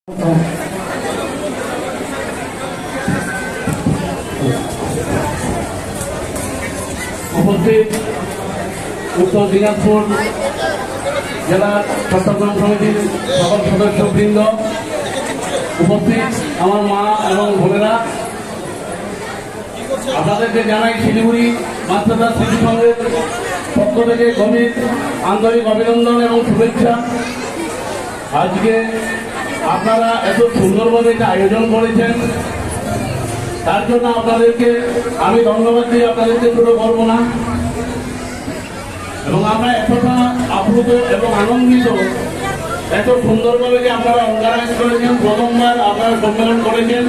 উপস্থিত উত্তর দিনাজপুর জেলা চট্টগ্রাম সমিতির সকল সদস্যবৃন্দ, উপস্থিত আমার মা এবং বোনেরা, আপনাদেরকে জানাই শিলিগুড়ি মাস্টারদার স্মৃতি সংঘের পক্ষ থেকে গভীর আন্তরিক অভিনন্দন এবং শুভেচ্ছা। আজকে আপনারা এত সুন্দরভাবে এটা আয়োজন করেছেন, তার জন্য আপনাদেরকে আমি ধন্যবাদ দিই। আপনাদেরকে দুটো করবো না, এবং আমরা এতটা আপ্লুত এবং আনন্দিত, এত সুন্দরভাবে যে আপনারা অর্গানাইজ করেছেন, প্রথমবার আপনারা সম্মেলন করেছেন,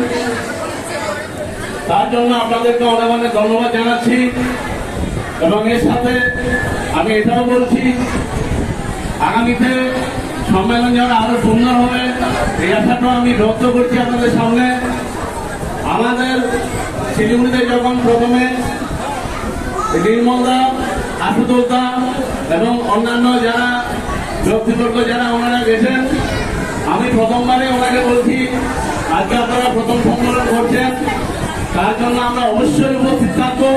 তার জন্য আপনাদেরকে অনেক অনেক ধন্যবাদ জানাচ্ছি। এবং এর সাথে আমি এটাও বলছি, আগামীতে সম্মেলন যেন আরো সুন্দর হবে, এই আশাটাও আমি ব্যক্ত করছি আপনাদের সামনে। আমাদের শিলিগুড়িতে যখন প্রথমে নির্মলদা, আশুতোষদা এবং অন্যান্য যারা ব্যক্তিবর্গ যারা ওনারা গেছেন, আমি প্রথমবারে ওনাকে বলছি আজকে আপনারা প্রথম সম্মেলন করছেন, তার জন্য আমরা অবশ্যই উপস্থিত থাকবো।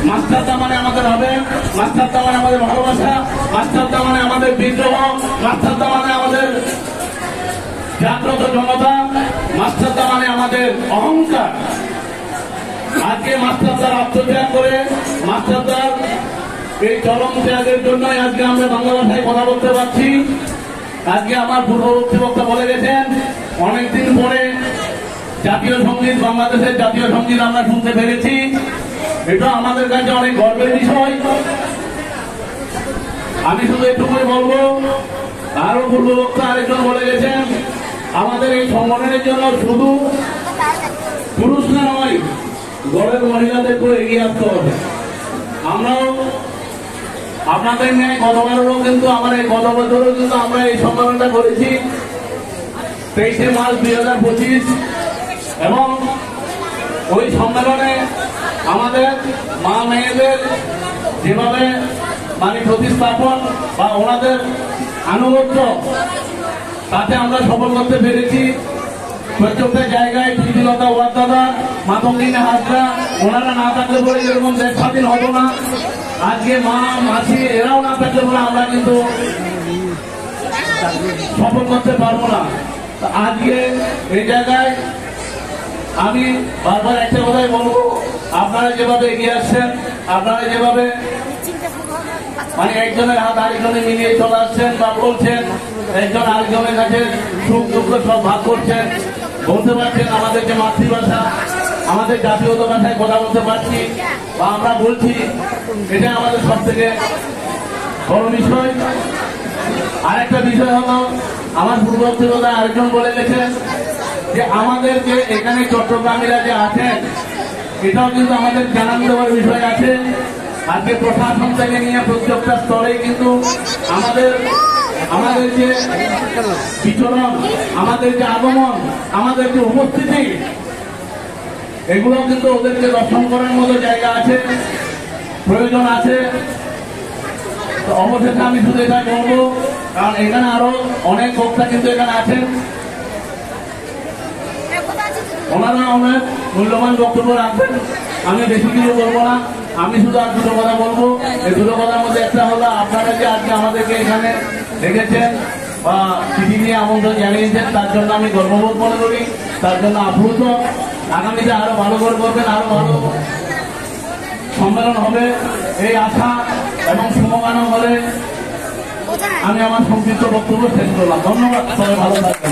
মাস্টারদা মানে আমাদের হবে, মাস্টারদা মানে আমাদের ভালোবাসা, মাস্টারদা মানে আমাদের বিদ্রোহ, মাস্টারদা মানে আমাদের জাগ্রত জনতা, মাস্টারদা মানে আমাদের অহংকার। আজকে মাস্টারদার আত্মত্যাগ করে, মাস্টারদার এই চরম ত্যাগের জন্যই আজকে আমরা বাংলা ভাষায় কথা বলতে পারছি। আজকে আমার পূর্ববর্তী বক্তা বলে গেছেন, অনেকদিন পরে জাতীয় সঙ্গীত, বাংলাদেশের জাতীয় সঙ্গীত আমরা শুনতে পেরেছি। এটা আমাদের কাছে অনেক গর্বের বিষয়। আমি শুধু এটুকুই বলবো, আরো পূর্ববক্তা আরেকজন বলে গেছেন, আমাদের এই সংগঠনের জন্য শুধু পুরুষরা নয়, ঘরের মহিলাদেরকেও এগিয়ে আসতে হবে। আমরাও আপনাদের ন্যায় গতবারেরও কিন্তু গত বছরও কিন্তু আমরা এই সম্মেলনটা করেছি 23শে মার্চ 2025, এবং ওই সম্মেলনে আমাদের মা মেয়েদের যেভাবে প্রতিস্থাপন বা ওনাদের আনুগত্য, তাতে আমরা সফল করতে পেরেছি। প্রত্যেকটা জায়গায় প্রীতিলতা ওয়াদ্দাদা, মাতঙ্গিনী হাজরা, ওনারা না থাকলে পরে যেরকম দেশ স্বাধীন হতো না। আজকে মা, মাসি এরাও না থাকলে পরে আমরা কিন্তু সফল করতে পারবো না। আজকে এই জায়গায় আমি বারবার একটা কথাই বলবো, আপনারা যেভাবে এগিয়ে আসছেন, আপনারা যেভাবে একজনের হাত আরেকজনে মিলিয়ে চলে আসছেন বা বলছেন, একজন আরেকজনের কাছে সুখ দুঃখ সব ভাগ করছেন, বলতে পারছেন আমাদের যে মাতৃভাষা, আমাদের জাতীয়তা ভাষায় কথা বলতে পারছি বা আমরা বলছি, এটা আমাদের সব থেকে বড় বিষয়। আরেকটা বিষয় হলো, আমার পূর্ববর্তী আরেকজন বলে গেছেন যে আমাদের যে এখানে চট্টগ্রামীরা যে আছেন, এটাও কিন্তু আমাদের জানান দেওয়ার বিষয় আছে। আজকে প্রশাসন থেকে নিয়ে প্রত্যেকটা স্তরে কিন্তু আমাদের যে বিচরণ, আমাদের যে আগমন, আমাদের যে উপস্থিতি, এগুলো কিন্তু ওদেরকে দর্শন করার মতো জায়গা আছে, প্রয়োজন আছে। তো অবশেষে আমি শুধু এটা বলবো, কারণ এখানে আরো অনেক বক্তা কিন্তু এখানে আছেন, ওনারা অনেক মূল্যবান বক্তব্য রাখবেন। আমি বেশি কিছু বলবো না, আমি শুধু আর দুটো কথা বলবো। এই দুটো কথার মধ্যে একটা হলো, আপনারা যে আজকে আমাদেরকে এখানে রেখেছেন বা চিঠি নিয়ে আমন্ত্রণ জানিয়েছেন, তার জন্য আমি গর্ববোধ মনে করি, তার জন্য আপ্লুত। আগামীতে আরো ভালো করে করবেন, আরো ভালো সম্মেলন হবে এই আশা এবং শুভকামনা করে আমি আমার সংক্ষিপ্ত বক্তব্য শেষ করলাম। ধন্যবাদ, সবাই ভালো থাকবেন।